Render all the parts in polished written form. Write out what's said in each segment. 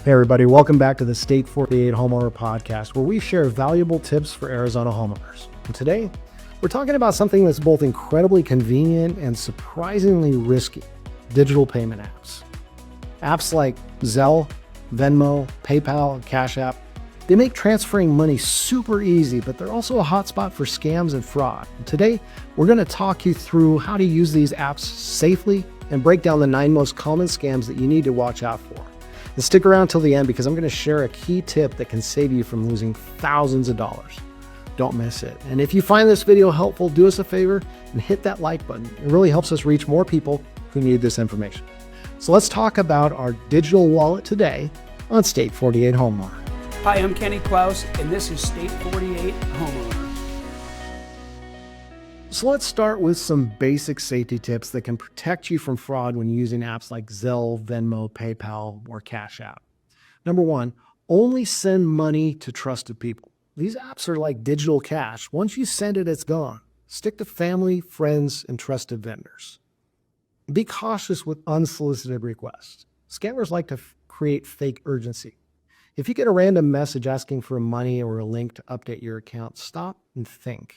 Hey everybody, welcome back to the State 48 Homeowner Podcast, where we share valuable tips for Arizona homeowners. And today, we're talking about something that's both incredibly convenient and surprisingly risky: digital payment apps. Apps like Zelle, Venmo, PayPal, and Cash App, they make transferring money super easy, but they're also a hotspot for scams and fraud. And today, we're going to talk you through how to use these apps safely and break down the 9 most common scams that you need to watch out for. And stick around till the end because I'm going to share a key tip that can save you from losing thousands of dollars. Don't miss it. And if you find this video helpful, do us a favor and hit that like button. It really helps us reach more people who need this information. So let's talk about our digital wallet today on State 48 Homeowner. Hi, I'm Kenny Klaus, and this is State 48 Homeowner. So let's start with some basic safety tips that can protect you from fraud when using apps like Zelle, Venmo, PayPal, or Cash App. Number 1, only send money to trusted people. These apps are like digital cash. Once you send it, it's gone. Stick to family, friends, and trusted vendors. Be cautious with unsolicited requests. Scammers like to create fake urgency. If you get a random message asking for money or a link to update your account, stop and think.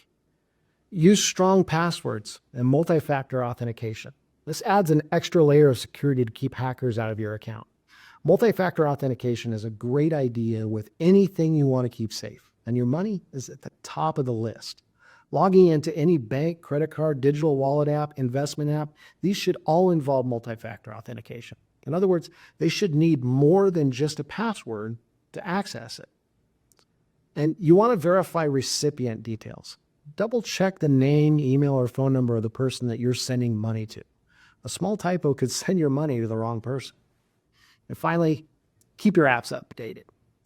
Use strong passwords and multi-factor authentication. This adds an extra layer of security to keep hackers out of your account. Multi-factor authentication is a great idea with anything you want to keep safe, and your money is at the top of the list. Logging into any bank, credit card, digital wallet app, investment app, these should all involve multi-factor authentication. In other words, they should need more than just a password to access it. And you want to verify recipient details. Double check the name, email, or phone number of the person that you're sending money to. A small typo could send your money to the wrong person. And finally, keep your apps updated.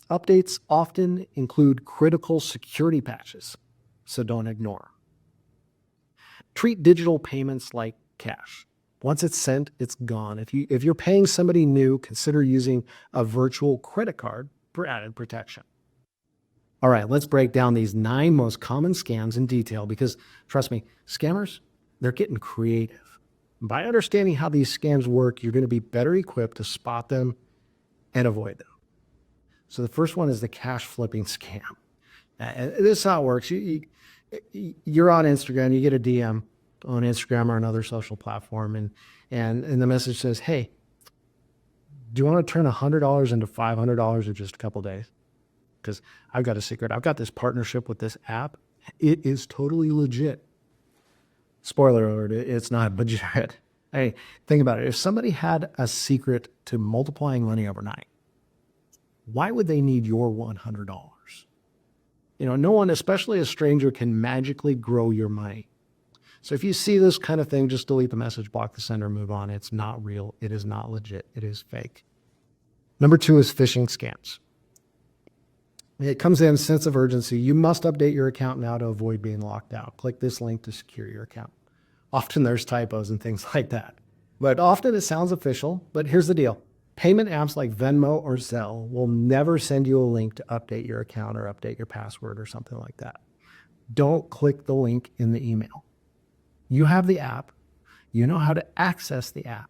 Updates often include critical security patches, so don't ignore them. Treat digital payments like cash. Once it's sent, it's gone. If you're paying somebody new, consider using a virtual credit card for added protection. All right, let's break down these 9 most common scams in detail because, trust me, scammers, they're getting creative. By understanding how these scams work, you're going to be better equipped to spot them and avoid them. So the first one is the cash flipping scam. And this is how it works. You're on Instagram, you get a DM on Instagram or another social platform, and the message says, hey, do you want to turn $100 into $500 in just a couple days? Because I've got a secret. I've got this partnership with this app. It is totally legit. Spoiler alert, it's not legit. Hey, think about it. If somebody had a secret to multiplying money overnight, why would they need your $100? No one, especially a stranger, can magically grow your money. So if you see this kind of thing, just delete the message, block the sender, move on. It's not real. It is not legit. It is fake. Number 2 is phishing scams. It comes in a sense of urgency. You must update your account now to avoid being locked out. Click this link to secure your account. Often there's typos and things like that. But often it sounds official, but here's the deal. Payment apps like Venmo or Zelle will never send you a link to update your account or update your password or something like that. Don't click the link in the email. You have the app. You know how to access the app.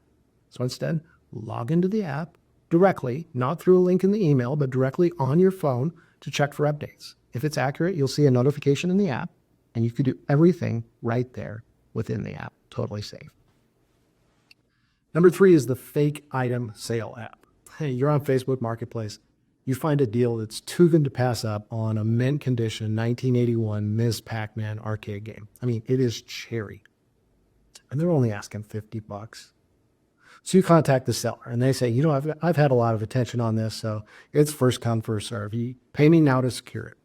So instead, log into the app directly, not through a link in the email, but directly on your phone to check for updates. If it's accurate, you'll see a notification in the app, and you can do everything right there within the app. Totally safe. Number 3 is the fake item sale app. Hey, you're on Facebook Marketplace. You find a deal that's too good to pass up on a mint condition 1981 Ms. Pac-Man arcade game. I mean, it is cherry. And they're only asking $50. So you contact the seller and they say, I've had a lot of attention on this, so it's first come, first serve. You pay me now to secure it.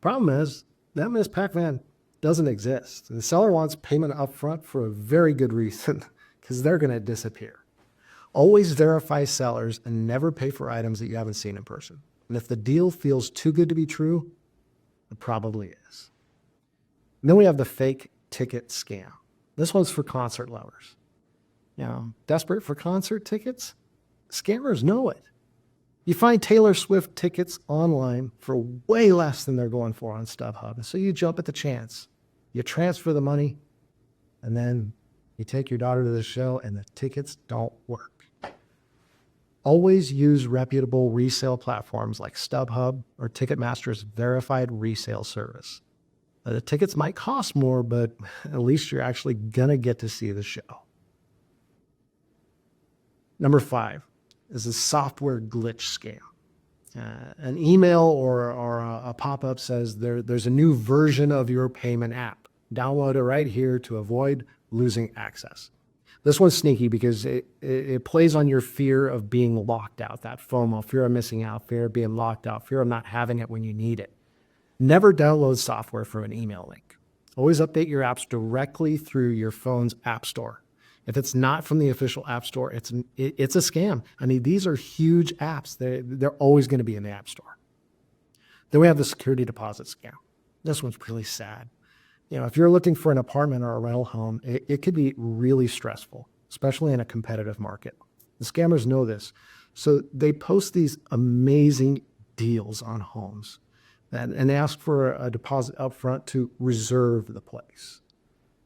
Problem is, that Ms. Pac-Man doesn't exist. The seller wants payment up front for a very good reason, because they're going to disappear. Always verify sellers and never pay for items that you haven't seen in person. And if the deal feels too good to be true, it probably is. And then we have the fake ticket scam. This one's for concert lovers. Desperate for concert tickets? Scammers know it. You find Taylor Swift tickets online for way less than they're going for on StubHub. So you jump at the chance. You transfer the money, and then you take your daughter to the show, and the tickets don't work. Always use reputable resale platforms like StubHub or Ticketmaster's verified resale service. The tickets might cost more, but at least you're actually going to get to see the show. Number 5 is a software glitch scam. An email or a pop-up says there's a new version of your payment app. Download it right here to avoid losing access. This one's sneaky because it plays on your fear of being locked out, that FOMO, fear of missing out, fear of being locked out, fear of not having it when you need it. Never download software from an email link. Always update your apps directly through your phone's app store. If it's not from the official app store, it's a scam. I mean, these are huge apps. They're always going to be in the app store. Then we have the security deposit scam. This one's really sad. If you're looking for an apartment or a rental home, it could be really stressful, especially in a competitive market. The scammers know this. So they post these amazing deals on homes and they ask for a deposit up front to reserve the place.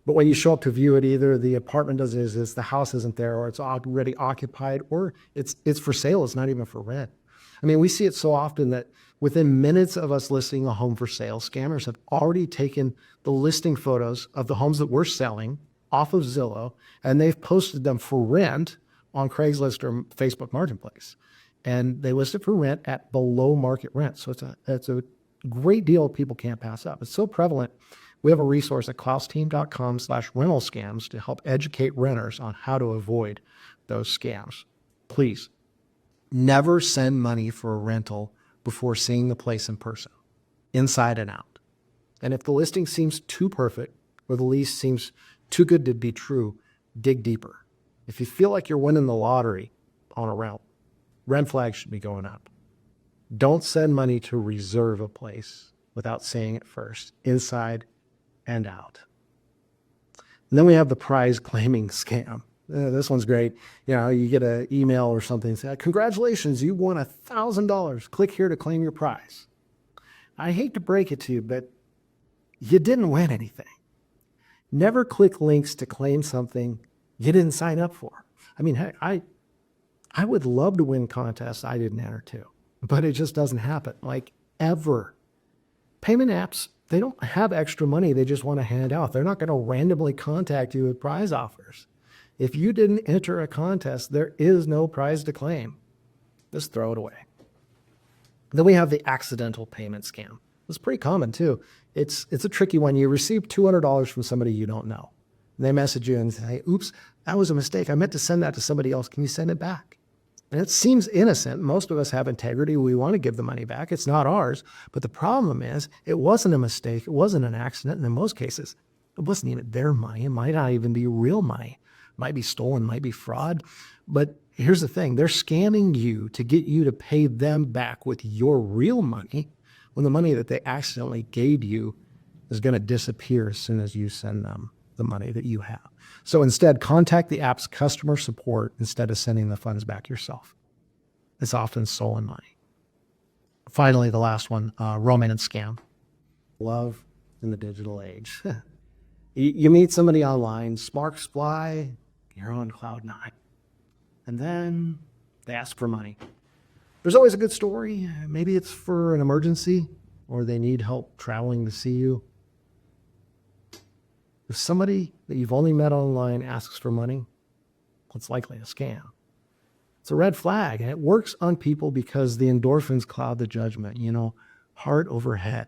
But when you show up to view it, either the apartment doesn't exist, the house isn't there, or it's already occupied, or it's for sale. It's not even for rent. I mean, we see it so often that within minutes of us listing a home for sale, scammers have already taken the listing photos of the homes that we're selling off of Zillow, and they've posted them for rent on Craigslist or Facebook Marketplace. And they list it for rent at below market rent. So it's a great deal people can't pass up. It's so prevalent. We have a resource at klausteam.com/rental scams to help educate renters on how to avoid those scams. Please, never send money for a rental before seeing the place in person, inside and out. And if the listing seems too perfect or the lease seems too good to be true, dig deeper. If you feel like you're winning the lottery on a rental, red flags should be going up. Don't send money to reserve a place without seeing it first, inside and out. And then we have the prize claiming scam. This one's great. You get an email or something, say, congratulations, you won $1,000. Click here to claim your prize. I hate to break it to you, but you didn't win anything. Never click links to claim something you didn't sign up for. I mean, hey, I would love to win contests I didn't enter to, but it just doesn't happen, like ever. Payment apps, they don't have extra money they just want to hand out. They're not going to randomly contact you with prize offers. If you didn't enter a contest, there is no prize to claim. Just throw it away. Then we have the accidental payment scam. It's pretty common too. It's a tricky one. You receive $200 from somebody you don't know. And they message you and say, oops, that was a mistake. I meant to send that to somebody else. Can you send it back? And it seems innocent. Most of us have integrity. We want to give the money back. It's not ours. But the problem is it wasn't a mistake. It wasn't an accident. And in most cases, it wasn't even their money. It might not even be real money. It might be stolen, might be fraud. But here's the thing. They're scamming you to get you to pay them back with your real money when the money that they accidentally gave you is going to disappear as soon as you send them the money that you have. So instead, contact the app's customer support instead of sending the funds back yourself. It's often stolen money. Finally, the last one, romance scam. Love in the digital age. You meet somebody online, sparks fly, you're on cloud 9. And then they ask for money. There's always a good story. Maybe it's for an emergency or they need help traveling to see you. If somebody that you've only met online asks for money, it's likely a scam. It's a red flag, and it works on people because the endorphins cloud the judgment, heart over head.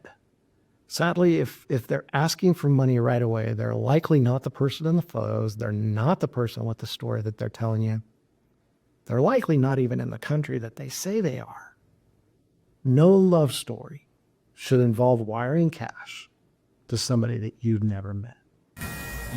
Sadly, if they're asking for money right away, they're likely not the person in the photos. They're not the person with the story that they're telling you. They're likely not even in the country that they say they are. No love story should involve wiring cash to somebody that you've never met.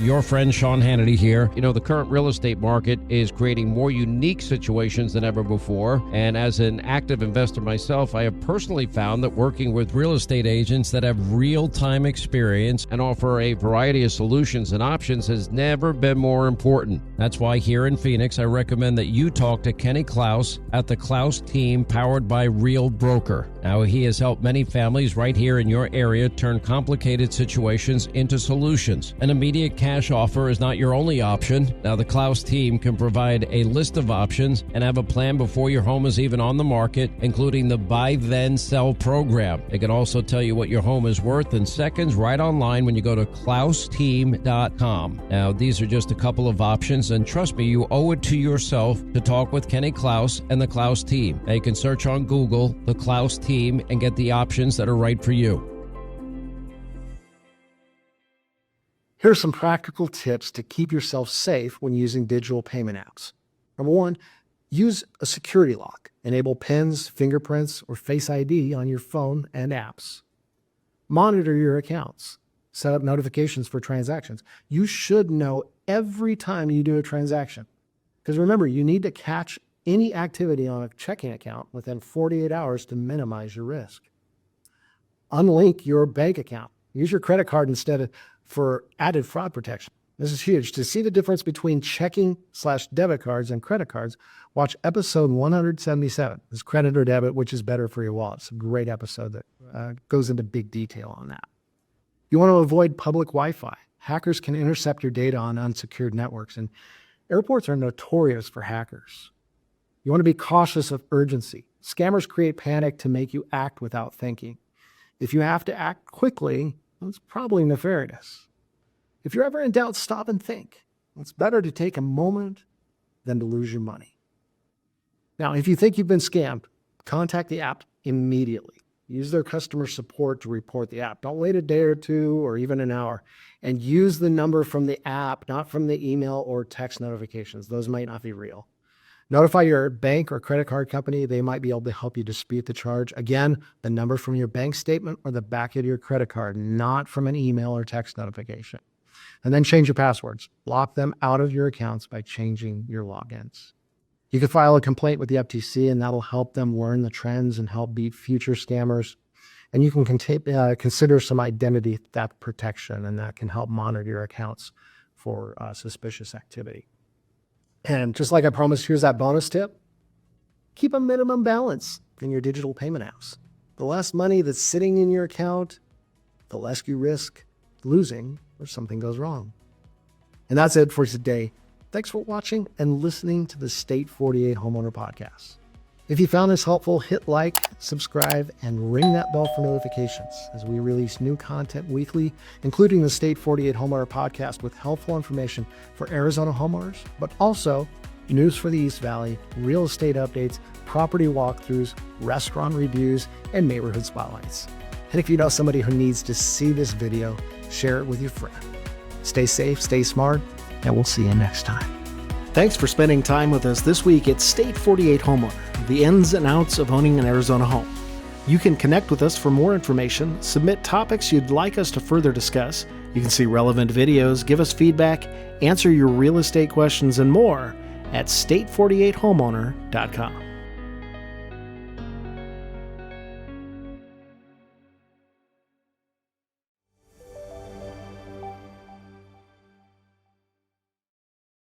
Your friend Sean Hannity here. The current real estate market is creating more unique situations than ever before. And as an active investor myself, I have personally found that working with real estate agents that have real-time experience and offer a variety of solutions and options has never been more important. That's why here in Phoenix, I recommend that you talk to Kenny Klaus at the Klaus team powered by Real Broker. Now, he has helped many families right here in your area turn complicated situations into solutions. An immediate cash cash offer is not your only option. Now, the Klaus team can provide a list of options and have a plan before your home is even on the market, including the buy then sell program. They can also tell you what your home is worth in seconds right online when you go to klausteam.com. Now, these are just a couple of options, and trust me, you owe it to yourself to talk with Kenny Klaus and the Klaus team. Now, you can search on Google the Klaus team and get the options that are right for you. Here are some practical tips to keep yourself safe when using digital payment apps. Number one, use a security lock. Enable PINs, fingerprints, or Face ID on your phone and apps. Monitor your accounts. Set up notifications for transactions. You should know every time you do a transaction. Because remember, you need to catch any activity on a checking account within 48 hours to minimize your risk. Unlink your bank account. Use your credit card instead for added fraud protection. This is huge. To see the difference between checking/debit cards and credit cards, watch episode 177. This credit or debit, which is better for your wallet. It's a great episode that goes into big detail on that. You want to avoid public Wi-Fi. Hackers can intercept your data on unsecured networks, and airports are notorious for hackers. You want to be cautious of urgency. Scammers create panic to make you act without thinking. If you have to act quickly, it's probably nefarious. If you're ever in doubt, stop and think. It's better to take a moment than to lose your money. Now, if you think you've been scammed, contact the app immediately. Use their customer support to report the app. Don't wait a day or two or even an hour. And use the number from the app, not from the email or text notifications. Those might not be real. Notify your bank or credit card company. They might be able to help you dispute the charge. Again, the number from your bank statement or the back of your credit card, not from an email or text notification. And then change your passwords. Lock them out of your accounts by changing your logins. You can file a complaint with the FTC, and that'll help them learn the trends and help beat future scammers. And you can consider some identity theft protection, and that can help monitor your accounts for suspicious activity. And just like I promised, here's that bonus tip. Keep a minimum balance in your digital payment apps. The less money that's sitting in your account, the less you risk losing or something goes wrong. And that's it for today. Thanks for watching and listening to the State 48 Homeowner Podcast. If you found this helpful, hit like, subscribe, and ring that bell for notifications as we release new content weekly, including the State 48 Homeowner Podcast with helpful information for Arizona homeowners, but also news for the East Valley, real estate updates, property walkthroughs, restaurant reviews, and neighborhood spotlights. And if you know somebody who needs to see this video, share it with your friend. Stay safe, stay smart, and we'll see you next time. Thanks for spending time with us this week at State 48 Homeowner, the ins and outs of owning an Arizona home. You can connect with us for more information, submit topics you'd like us to further discuss. You can see relevant videos, give us feedback, answer your real estate questions, and more at state48homeowner.com.